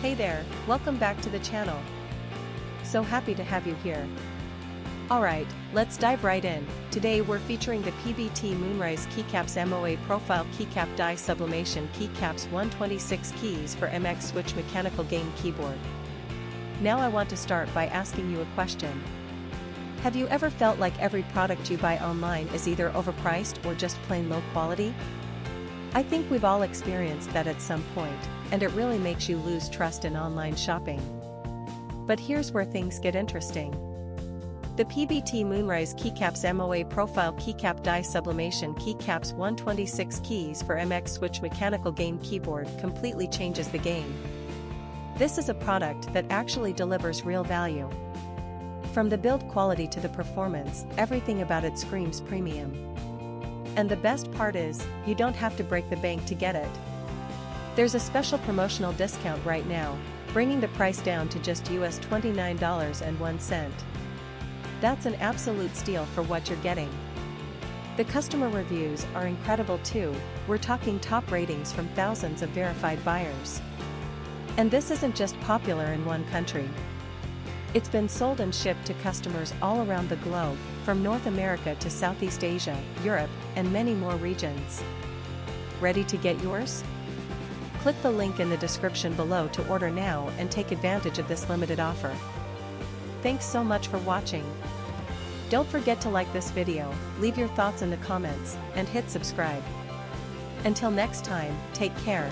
Hey there, welcome back to the channel. So happy to have you here. Alright, let's dive right in. Today we're featuring the PBT Moonrise Keycaps MOA Profile Keycap Die Sublimation Keycaps 126 keys for MX Switch Mechanical Game Keyboard. Now I want to start by asking you a question. Have you ever felt like every product you buy online is either overpriced or just plain low quality? I think we've all experienced that at some point, and it really makes you lose trust in online shopping. But here's where things get interesting. The PBT Moonrise Keycaps MOA Profile Keycap Die Sublimation Keycaps 126 keys for MX Switch Mechanical Game Keyboard completely changes the game. This is a product that actually delivers real value. From the build quality to the performance, everything about it screams premium. And the best part is, you don't have to break the bank to get it. There's a special promotional discount right now, bringing the price down to just US $29.01. That's an absolute steal for what you're getting. The customer reviews are incredible too, we're talking top ratings from thousands of verified buyers. And this isn't just popular in one country. It's been sold and shipped to customers all around the globe, from North America to Southeast Asia, Europe, and many more regions. Ready to get yours? Click the link in the description below to order now and take advantage of this limited offer. Thanks so much for watching. Don't forget to like this video, leave your thoughts in the comments, and hit subscribe. Until next time, take care.